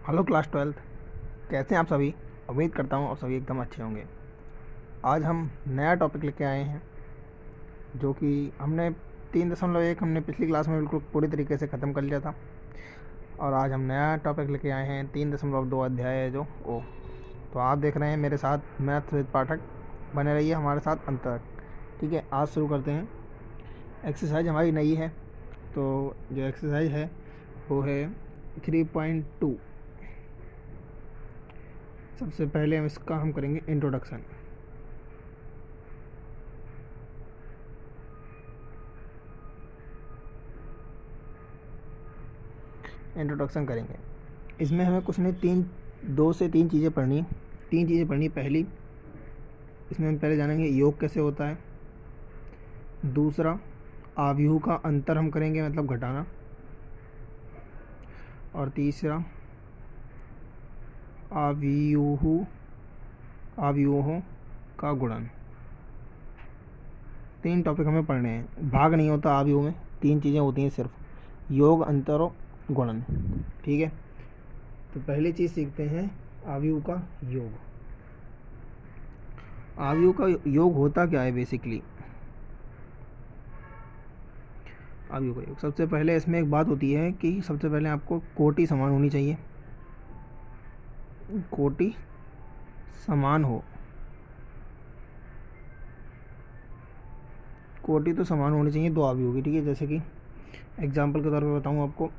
Hello class 12th। कैसे हैं आप सभी। उम्मीद करता हूँ आप सभी एकदम अच्छे होंगे। आज हम नया टॉपिक लेके आए हैं जो कि हमने 3.1 हमने पिछली क्लास में बिल्कुल पूरी तरीके से ख़त्म कर लिया था। और आज हम नया टॉपिक लेके आए हैं 3.2 अध्याय है जो ओ। तो आप देख रहे हैं मेरे साथ मैथ विद पाठक। बने रहिए हमारे साथ अंत तक। ठीक है, आज शुरू करते हैं। एक्सरसाइज हमारी नई है, तो जो एक्सरसाइज है वो है 3.2। सबसे पहले हम करेंगे इंट्रोडक्शन। इंट्रोडक्शन करेंगे। इसमें हमें कुछ नहीं, 2 से 3 चीज़ें पढ़नी। 3 चीज़ें पढ़नी। पहली, इसमें हम पहले जानेंगे योग कैसे होता है। दूसरा, आव्यूह का अंतर हम करेंगे, मतलब घटाना। और तीसरा, आव्यूहों का गुणन। 3 टॉपिक हमें पढ़ने हैं। भाग नहीं होता आव्यूह में, 3 चीज़ें होती हैं सिर्फ, योग, अंतर और गुणन। ठीक है, तो पहली चीज़ सीखते हैं आव्यूह का योग। आव्यूह का योग होता क्या है बेसिकली। आव्यूह का योग, सबसे पहले इसमें एक बात होती है कि सबसे पहले आपको कोटि समान होनी चाहिए। कोटि समान हो, कोटि तो समान होनी चाहिए दो आव्यूह की। ठीक है, जैसे कि एग्जाम्पल के तौर पे बताऊँ आपको,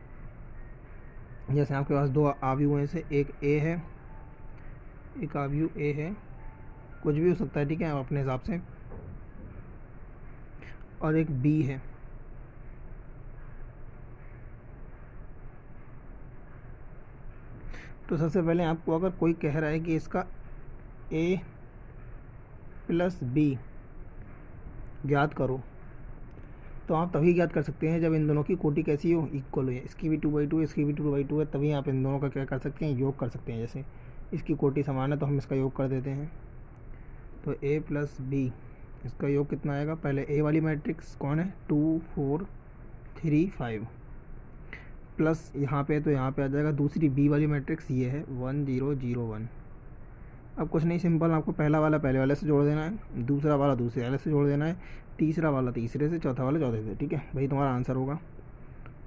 जैसे आपके पास 2 आव्यूह हैं, से एक ए है, एक आव्यूह ए है, कुछ भी हो सकता है, ठीक है, अपने हिसाब से, और एक बी है। तो सबसे पहले आपको अगर कोई कह रहा है कि इसका ए प्लस बी ज्ञात करो, तो आप तभी ज्ञात कर सकते हैं जब इन दोनों की कोटि कैसी हो, इक्वल हो। इसकी भी 2/2 इसकी भी 2/2 है, तभी आप इन दोनों का क्या कर सकते हैं, योग कर सकते हैं। जैसे इसकी कोटि समान है तो हम इसका योग कर देते हैं। तो ए प्लस बी, इसका योग कितना आएगा। पहले ए वाली मैट्रिक्स कौन है, 2 4 3 5, प्लस यहाँ पे, तो यहाँ पे आ जाएगा दूसरी बी वाली मैट्रिक्स, ये है 1 0 0 1। अब कुछ नहीं, सिंपल, आपको पहला वाला पहले वाले से जोड़ देना है, दूसरा वाला दूसरे वाले से जोड़ देना है, तीसरा वाला तीसरे से, चौथा वाला चौथे से। ठीक है, वही तुम्हारा आंसर होगा।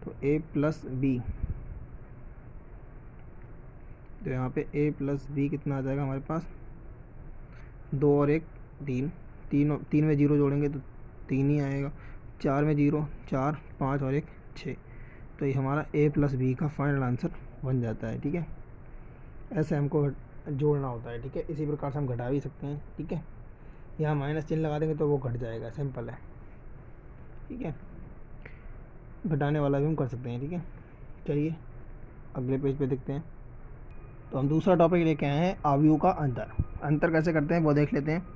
तो ए प्लस बी, तो यहाँ पे ए प्लस बी कितना आ जाएगा हमारे पास, 2 और 1 3, 3 में 0 जोड़ेंगे तो 3 ही आएगा, 4 में 0 4, 5 और 1 6। तो ये हमारा ए प्लस बी का फाइनल आंसर बन जाता है। ठीक है, ऐसे हमको जोड़ना होता है। ठीक है, इसी प्रकार से हम घटा भी सकते हैं। ठीक है, यहाँ माइनस चिन्ह लगा देंगे तो वो घट जाएगा, सिंपल है। ठीक है, घटाने वाला भी हम कर सकते हैं। ठीक है, चलिए अगले पेज पे देखते हैं। तो हम दूसरा टॉपिक लेके आए हैं, आव्यूह का अंतर। अंतर कैसे करते हैं वो देख लेते हैं।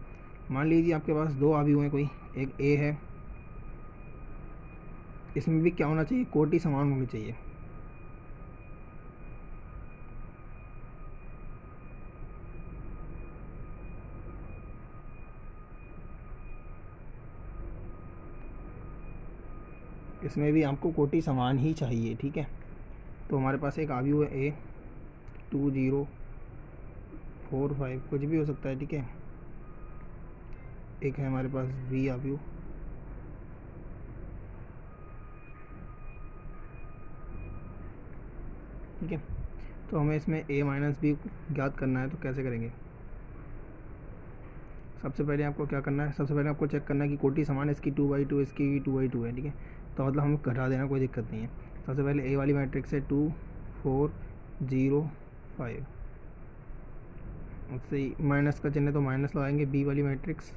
मान लीजिए आपके पास 2 आव्यूह हैं, कोई एक ए है, इसमें भी क्या होना चाहिए, कोटि समान होनी चाहिए। इसमें भी आपको कोटि समान ही चाहिए। ठीक है, तो हमारे पास एक आव्यूह है ए, 2 0 4 5, कुछ भी हो सकता है। ठीक है, एक है हमारे पास बी आव्यूह, ठीक है, तो हमें इसमें ए माइनस बी ज्ञात करना है। तो कैसे करेंगे, सबसे पहले आपको क्या करना है, सबसे पहले आपको चेक करना है कि कोटि समान है, इसकी 2/2 इसकी भी 2/2 है। ठीक है, तो मतलब हम घटा देना, कोई दिक्कत नहीं है। सबसे पहले ए वाली मैट्रिक्स है 2 4 0 5, उससे माइनस का चिन्ह तो माइनस लगाएंगे। बी वाली मैट्रिक्स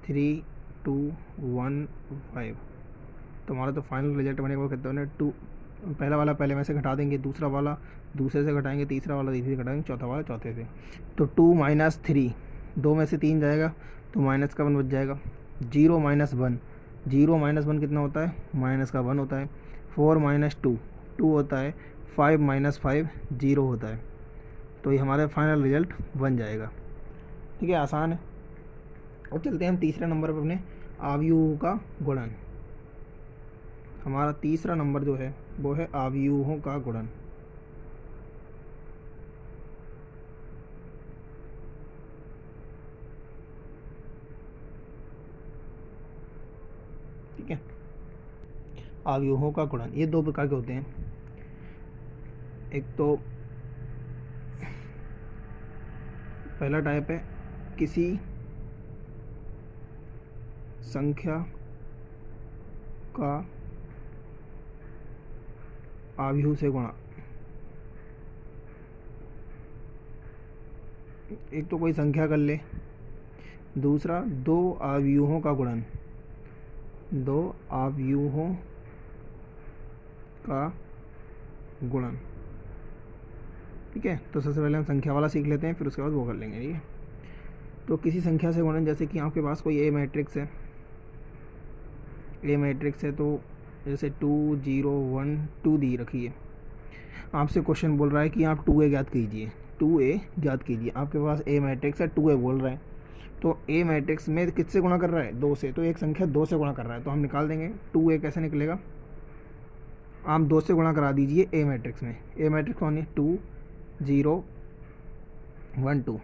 3 2 1 5, तो हमारा तो फाइनल रिजल्ट बनेगा वो कितना है 2। पहला वाला पहले में से घटा देंगे, दूसरा वाला दूसरे से घटाएंगे, तीसरा वाला तीसरे से घटाएंगे, चौथा वाला चौथे से। तो 2 - 3, 2 में से 3 जाएगा तो माइनस का 1 बच जाएगा। 0 - 1, 0 - 1 कितना होता है, माइनस का 1 होता है। 4 - 2 2 होता है। 5 - 5 0 होता है। तो ये हमारा फाइनल रिजल्ट बन जाएगा। ठीक है, आसान है। और चलते हैं हम तीसरे नंबर पर अपने, आव्यूहों का गुणन। हमारा तीसरा नंबर जो है वो है आव्यूहों का गुणन। ठीक है। अवयवों का गुणन ये दो प्रकार के होते हैं। एक तो पहला टाइप है किसी संख्या का अवयव से गुणा। एक तो कोई संख्या कर ले, दूसरा दो अवयवों का गुणन, दो अवयवों का गुणन। ठीक है, तो सबसे पहले हम संख्या वाला सीख लेते हैं, फिर उसके बाद वो कर लेंगे। ठीक है, तो किसी संख्या से गुणन, जैसे कि आपके पास कोई ए मैट्रिक्स है, ए मैट्रिक्स है तो जैसे 2 0 1 2 दी रखी है। आपसे क्वेश्चन बोल रहा है कि आप 2a ज्ञात कीजिए, 2a ज्ञात कीजिए। आपके पास ए मैट्रिक्स है, 2a बोल रहा है, तो ए मैट्रिक्स में किससे गुणा कर रहा है? 2 से। तो एक संख्या 2 से गुणा कर रहा है, तो हम निकाल देंगे 2a कैसे निकलेगा। आप 2 से गुणा करा दीजिए ए मैट्रिक्स में। ए मैट्रिक्स कौन है? 2 0 1 2।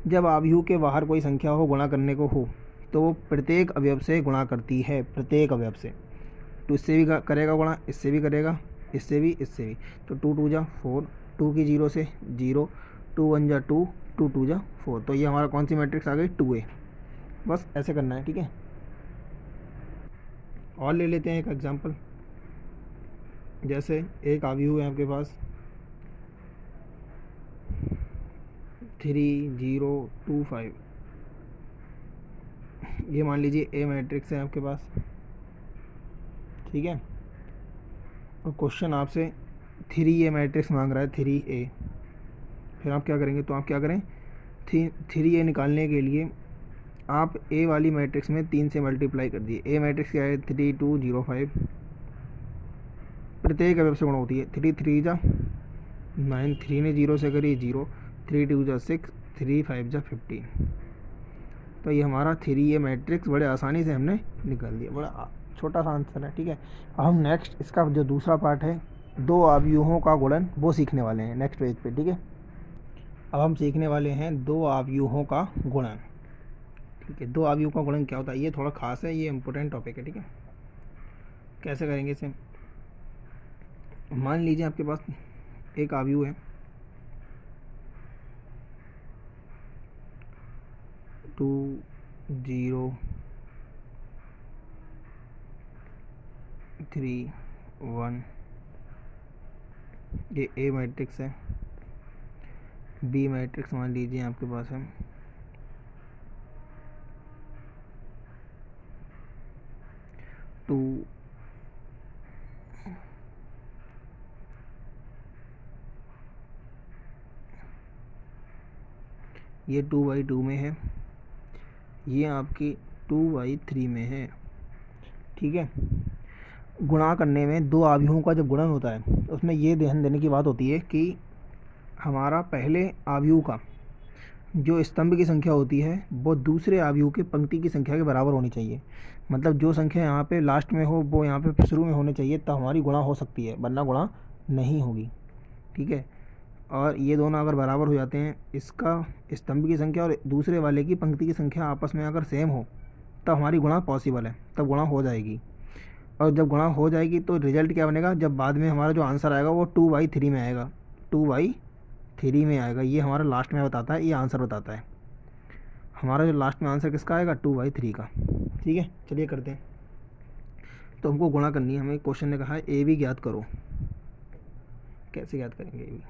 जब अवयव के बाहर कोई संख्या हो, गुणा करने को हो, तो वो प्रत्येक अवयव से गुणा करती है, प्रत्येक अवयव से। तो इससे भी करेगा गुणा, इससे भी करेगा, इससे भी, इससे भी। तो 2 2 जा 4, 2 की 0 से 0, 2 1 जा 2, 2 2 जा 4। तो ये हमारा कौन सी मैट्रिक्स आ गई? 2a। बस ऐसे करना है। ठीक है, और ले लेते हैं एक एग्जांपल। जैसे एक अवयव है आपके पास 3 0 2 5। ये मान लीजिए ए मैट्रिक्स है आपके पास। ठीक है, और क्वेश्चन आपसे 3a मैट्रिक्स मांग रहा है, 3a। फिर आप क्या करेंगे? तो आप क्या करें, 3a निकालने के लिए आप ए वाली मैट्रिक्स में 3 से मल्टीप्लाई कर दिए। ए मैट्रिक्स क्या है? 3 2 0 5। प्रत्येक अवयव से गुणा होती है। 3 3 जा 9, 3 ने 0 से करी 0, 3 2 जा 6, 3 5 जा 15। तो ये हमारा 3a मैट्रिक्स बड़े आसानी से हमने निकाल दिया। बड़ा छोटा सा आंसर है। ठीक है, अब हम नेक्स्ट इसका जो दूसरा पार्ट है, दो अवयवों का गुणन, वो सीखने वाले हैं नेक्स्ट पेज पे। ठीक है, अब हम सीखने वाले हैं दो अवयवों का गुणन। ठीक है, दो अवयवों का गुणन क्या होता है, ये थोड़ा खास है, ये इम्पोर्टेंट टॉपिक है। ठीक है, कैसे करेंगे इसे? मान लीजिए आपके पास एक अवयव है 2 0 3 1। ये ए मैट्रिक्स है। बी मैट्रिक्स मान लीजिए आपके पास है 2 ये 2/2 में है, ये आपकी 2/3 में है। ठीक है, गुणा करने में दो अवयवों का जब गुणन होता है, उसमें ये ध्यान देने की बात होती है कि हमारा पहले अवयव का जो स्तंभ की संख्या होती है, वो दूसरे अवयव के पंक्ति की संख्या के बराबर होनी चाहिए। मतलब जो संख्या यहाँ पे लास्ट में हो, वो यहाँ पे शुरू में होनी चाहिए, तब हमारी गुणा हो सकती है, वरना गुणा नहीं होगी। ठीक है, और ये दोनों अगर बराबर हो जाते हैं, इसका स्तंभ की संख्या और दूसरे वाले की पंक्ति की संख्या आपस में अगर सेम हो, तब हमारी गुणा पॉसिबल है, तब गुणा हो जाएगी। और जब गुणा हो जाएगी तो रिजल्ट क्या बनेगा? जब बाद में हमारा जो आंसर आएगा वो 2/3 में आएगा, 2/3 में आएगा। ये हमारा लास्ट में बताता है, ये आंसर बताता है। हमारा जो लास्ट में आंसर किसका आएगा? 2/3 का। ठीक है, चलिए करते हैं। तो हमको गुणा करनी है, हमें क्वेश्चन ने कहा है ए बी ज्ञात करो। कैसे ज्ञात करेंगे ए बी?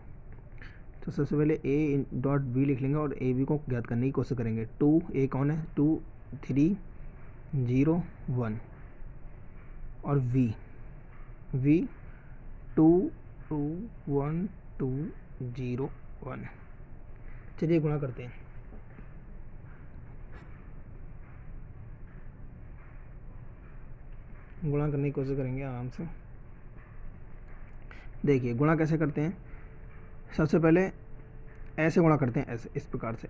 तो सबसे पहले ए डॉट बी लिख लेंगे और ए बी को ज्ञात करने की कोशिश करेंगे। 2 ए कौन है? 2 3 0 1 और वी 2 2 1 2 0 1। चलिए गुणा करते हैं। गुणा करने की कोशिश करेंगे आराम से। देखिए गुणा कैसे करते हैं। सबसे पहले ऐसे गुणा करते हैं, ऐसे, इस प्रकार से,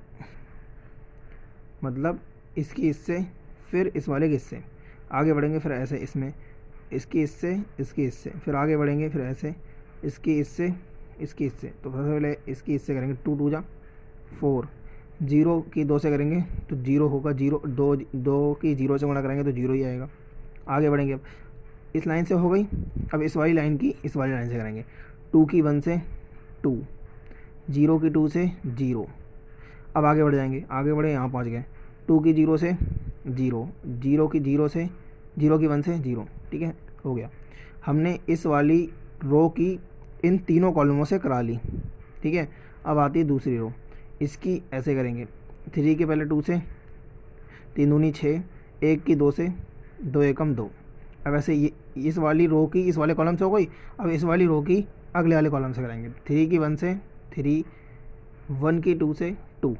मतलब इसकी इससे, फिर इस वाले के इससे, आगे बढ़ेंगे, फिर ऐसे इसमें, इसकी इससे, इसकी इससे, फिर आगे बढ़ेंगे, फिर ऐसे, इसकी इससे, इसकी इससे। तो सबसे पहले इसकी इससे करेंगे, 2 2 जा 4, 0 की 2 से करेंगे तो 0 होगा, 0 2 की 0 से गुणा करेंगे तो 0 ही आएगा। आगे बढ़ेंगे। अब इस लाइन से हो गई, अब इस वाली लाइन की इस वाली लाइन से करेंगे। 2 की 1 से 2, 0 की 2 से 0। अब आगे बढ़ जाएंगे, आगे बढ़े यहाँ पहुँच गए। 2 की 0 से 0, 0 की 0 से 0 की 1 से 0। ठीक है, हो गया। हमने इस वाली रो की इन तीनों कॉलमों से करा ली। ठीक है, अब आती है दूसरी रो, इसकी ऐसे करेंगे। 3 की पहले 2 से, 3 दूनी 6, 1 की 2 से, 2 एकम 2। अब ऐसे ये इस वाली रो की इस वाले कॉलम से हो गई। अब इस वाली रो की अगले वाले कॉलम से कराएंगे। 3 की 1 से 3, 1 की 2 से 2।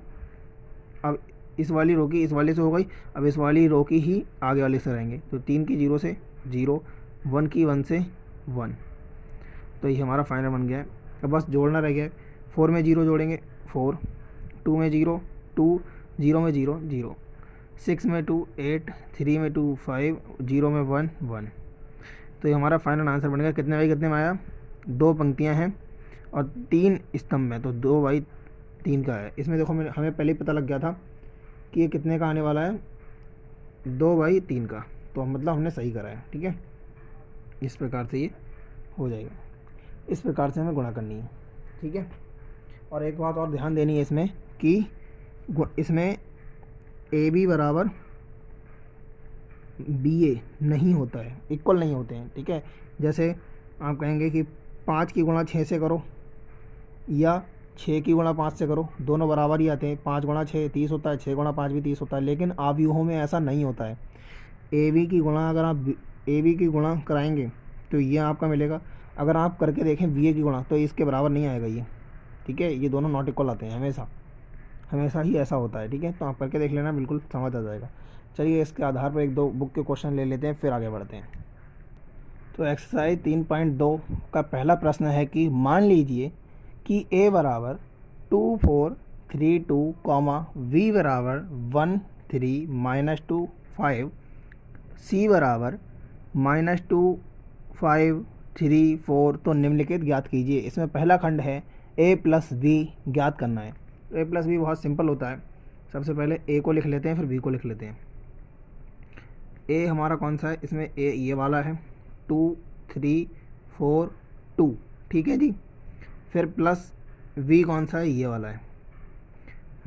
अब इस वाली रो की इस वाले से हो गई। अब इस वाली रो की ही आगे वाले से कराएंगे। तो 3 की 0 से 0, 1 की 1 से 1। तो ये हमारा फाइनल बन गया है। अब बस जोड़ना रह गया है। 4 में 0 जोड़ेंगे 4, 2 में 0 2, 0 में 0 0, 6 में 2 8, 3 में 2 5, 0 में 1 1। तो ये हमारा फाइनल आंसर बन गया। कितने बाई कितने में आया? 2 पंक्तियां हैं और 3 स्तंभ हैं, तो 2 बाई 3 का है। इसमें देखो हमें पहले ही पता लग गया था कि ये कितने का आने वाला है, 2 बाई 3 का। तो मतलब हमने सही करा है। ठीक है, इस प्रकार से ये हो जाएगा। इस प्रकार से हमें गुणा करनी है। ठीक है, और एक बात और ध्यान देनी है इसमें कि इसमें ए बी बराबर बी ए नहीं होता है, इक्वल नहीं होते हैं। ठीक है, जैसे आप कहेंगे कि 5 की गुणा 6 से करो या 6 की गुणा 5 से करो, दोनों बराबर ही आते हैं। 5 गुणा 6 30 होता है, 6 गुणा 5 भी 30 होता है। लेकिन आव्यूहों में ऐसा नहीं होता है। ए बी की गुणा अगर आप ए बी की गुणा कराएंगे तो ये आपका मिलेगा। अगर आप करके देखें बी ए की गुणा तो इसके बराबर नहीं आएगा ये। ठीक है, ये दोनों नॉट इक्वल आते हैं हमेशा, हमेशा ही ऐसा होता है। ठीक है, तो आप करके देख लेना, बिल्कुल समझ आ जाएगा। चलिए इसके आधार पर 1-2 बुक के क्वेश्चन ले लेते हैं, फिर आगे बढ़ते हैं। तो एक्सरसाइज 3.2 का पहला प्रश्न है कि मान लीजिए कि ए बराबर 2 4 3 2, वी बराबर 1 3 -2 5, सी बराबर -2 5 3 4। तो निम्नलिखित ज्ञात कीजिए। इसमें पहला खंड है ए प्लस बी ज्ञात करना है। तो ए प्लस बी बहुत सिंपल होता है। सबसे पहले ए को लिख लेते हैं, फिर बी को लिख लेते हैं। ए हमारा कौन सा है? इसमें ए ये वाला है, 2 3 4 2। ठीक है जी, फिर प्लस वी कौन सा है? ये वाला है,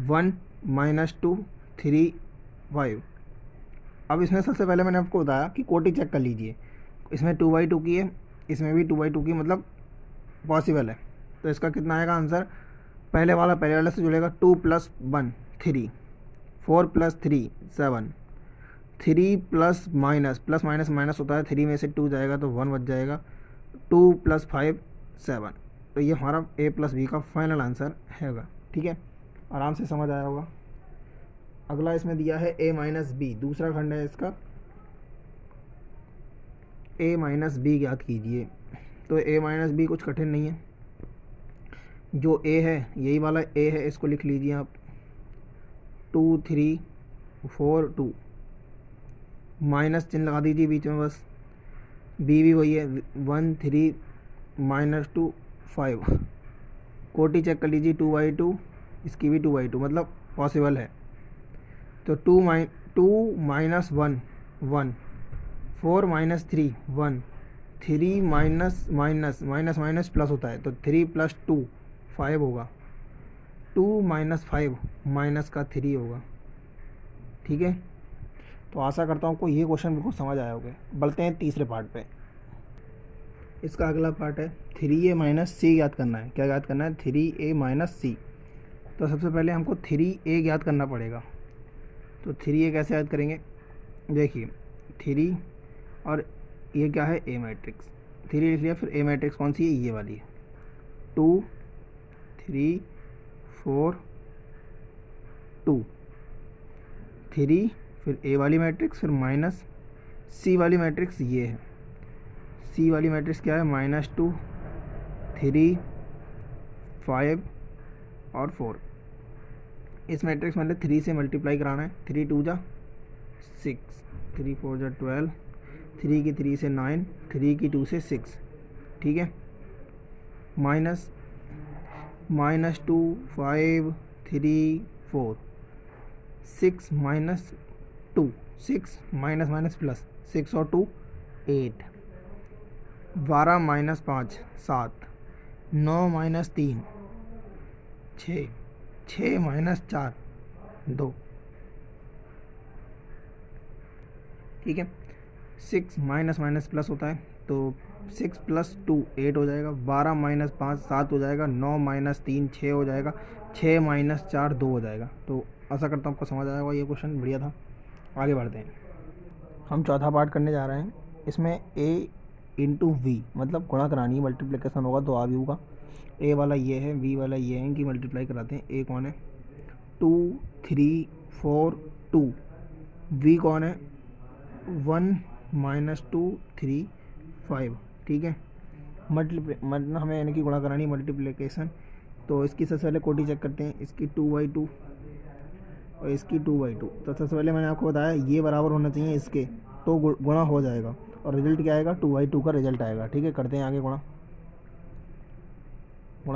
1 -2 3 5। अब इसमें सबसे पहले मैंने आपको बताया कि कोटि चेक कर लीजिए। इसमें 2/2 की है, इसमें भी 2/2 की, मतलब पॉसिबल है। तो इसका कितना आएगा आंसर? पहले वाले से जुड़ेगा। 2 + 1 3, 4 + 3 7, 3 प्लस माइनस होता है। 3 में से 2 जाएगा तो 1 बच जाएगा। 2 + 5 7। तो ये हमारा ए प्लस बी का फाइनल आंसर हैगा। ठीक है, आराम से समझ आया होगा। अगला इसमें दिया है ए माइनस बी, दूसरा खंड है इसका। ए माइनस बी ज्ञात कीजिए। तो ए माइनस बी कुछ कठिन नहीं है। जो ए है यही वाला ए है, इसको लिख लीजिए आप। 2 3 4 2, माइनस चिन्ह लगा दीजिए बीच में बस। बी भी वही है, 1 3 -2 5। कोटि चेक कर लीजिए, 2/2, इसकी भी 2/2, मतलब पॉसिबल है। तो 2 - 1 1, 4 - 3 1, 3 माइनस प्लस होता है, तो 3 + 2 5 होगा। 2 - 5 माइनस का 3 होगा। ठीक है, तो आशा करता हूँ आपको ये क्वेश्चन बिल्कुल समझ आए होंगे। बढ़ते हैं तीसरे पार्ट पे। इसका अगला पार्ट है 3a - c ज्ञात करना है। क्या ज्ञात करना है? 3a - c। तो सबसे पहले हमको 3a ज्ञात करना पड़ेगा। तो 3a कैसे याद करेंगे? देखिए 3 और ये क्या है? ए मैट्रिक्स। 3 लिख लिया, फिर ए मैट्रिक्स कौन सी है? ये वाली है, 2 3 4 2 3, फिर ए वाली मैट्रिक्स, फिर माइनस सी वाली मैट्रिक्स ये है। सी वाली मैट्रिक्स क्या है? -2 3 5 और 4। इस मैट्रिक्स मतलब 3 से मल्टीप्लाई कराना है। 3 2 जा 6, 3 4 जा 12, 3 की 3 से 9, 3 की 2 से 6। ठीक है, -2 5 3 4, 6 - 2, 6 माइनस प्लस 6 और 2 8, 12 माइनस 5 7, 9 माइनस 3 6, 6 माइनस 4 2। ठीक है, 6 माइनस माइनस प्लस होता है, तो 6 प्लस 2 8 हो जाएगा, 12 माइनस 5 7 हो जाएगा, 9 माइनस 3 6 हो जाएगा, 6 माइनस 4 2 हो जाएगा। तो आशा करता हूँ आपको समझ आया होगा, ये क्वेश्चन बढ़िया था। आगे बढ़ते हैं, हम चौथा पार्ट करने जा रहे हैं। इसमें a इंटू वी मतलब गुणा करानी है, मल्टीप्लिकेशन होगा तो आ भी होगा। a वाला ये है, v वाला ये है, इनकी मल्टीप्लाई कराते हैं। a कौन है 2 3 4 2, v कौन है 1 माइनस 2 3 5। ठीक है, मतलब हमें यानी कि गुणा करानी मल्टीप्लिकेशन। तो इसकी सबसे पहले कोटी चेक करते हैं, इसकी 2/2 और इसकी 2/2। तो सबसे पहले मैंने आपको बताया ये बराबर होना चाहिए इसके, तो गुणा हो जाएगा और रिजल्ट क्या आएगा 2/2 का रिजल्ट आएगा। ठीक है, करते हैं आगे गुणा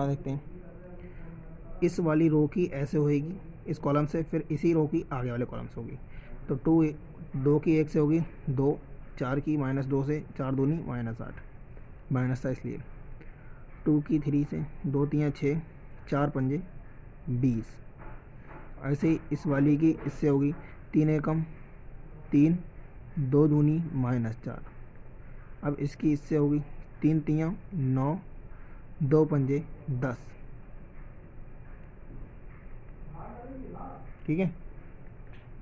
देखते हैं। इस वाली रो की ऐसे होएगी इस कॉलम से, फिर इसी रो की आगे वाले कॉलम से होगी। तो 2 की 1 से होगी 2, 4 की -2 से 4 दूनी -8, माइनस था इसलिए। 2 की 3 से 2 3 6, 4 पंजे 20। ऐसे ही इस वाली की इससे होगी 3 एकम 3, 2 दूनी -4। अब इसकी इससे होगी 3 3 9, 2 पंजे 10। ठीक है,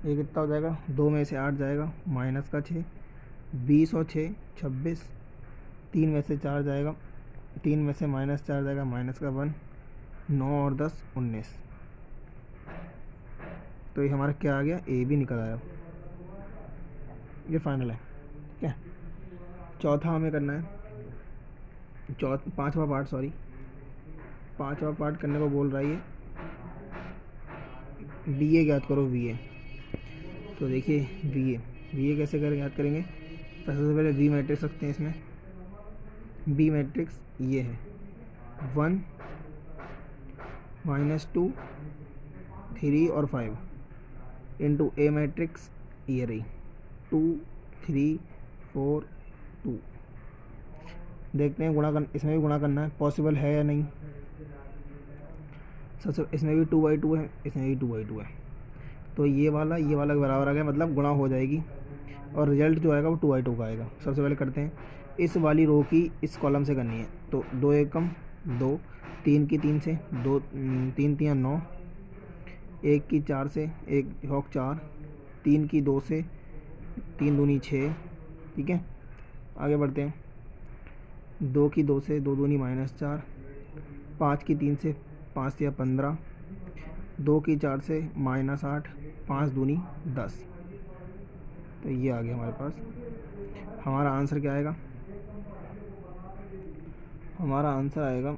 ये कितना हो जाएगा, 2 में से 8 जाएगा, माइनस का 6, 20 और 6 26, 3 में से 4 जाएगा, 3 में से -4 जाएगा, माइनस का 1, 9 और 10 19। तो ये हमारा क्या आ गया, ए भी निकल आया। ये फाइनल है। ठीक है, चौथा हमें करना है, पांचवा पार्ट करने को बोल रहा है ये, बी ए याद करो बी ए। तो देखिए बी ए कैसे करें, याद करेंगे। सबसे पहले वी मैट्रिक्स रखते हैं इसमें। बी मैट्रिक्स ये है 1 -2 3 और 5 इंटू ए मैट्रिक्स ये रही 2 3 4 2। देखते हैं इसमें भी गुणा करना है, पॉसिबल है या नहीं। सबसे इसमें भी 2/2 है, इसमें भी 2/2 है, तो ये वाला बराबर आ गया, मतलब गुणा हो जाएगी और रिजल्ट जो आएगा वो 2/2 का आएगा। सबसे पहले करते हैं, इस वाली रो की इस कॉलम से करनी है। तो 2 एकम 2, 3 की 3 से 2, 3 3 9, 1 की 4 से 1 हॉक 4, 3 की 2 से 3 दूनी 6। ठीक है, आगे बढ़ते हैं। 2 की 2 से 2 दूनी -4, 5 की 3 से 5 या 15, 2 की 4 से -8, 5 दूनी 10। तो ये आ गया हमारे पास। हमारा आंसर क्या आएगा, हमारा आंसर आएगा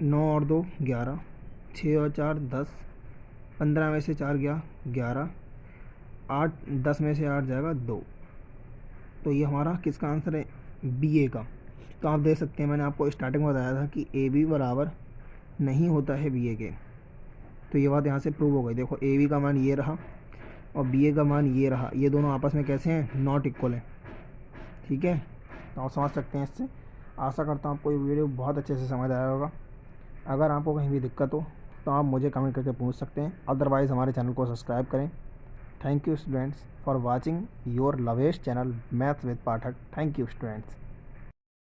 9 और 2 11, 6 और 4 10, 15 में से 4 गया 11, 8 10 में से 8 जाएगा 2। तो ये हमारा किसका आंसर है, बी ए का। तो आप देख सकते हैं, मैंने आपको स्टार्टिंग में बताया था कि ए बी बराबर नहीं होता है बी ए के। तो ये बात यहाँ से प्रूव हो गई। देखो ए बी का मान ये रहा और बी ए का मान ये रहा, ये दोनों आपस में कैसे हैं, नॉट इक्वल है। ठीक है, तो आप समझ सकते हैं इससे। आशा करता हूँ आपको ये वीडियो बहुत अच्छे से समझ आया होगा। अगर आपको कहीं भी दिक्कत हो तो आप मुझे कमेंट करके पूछ सकते हैं, अदरवाइज़ हमारे चैनल को सब्सक्राइब करें। Thank you students for watching your lowest channel maths with Pathak. Thank you students.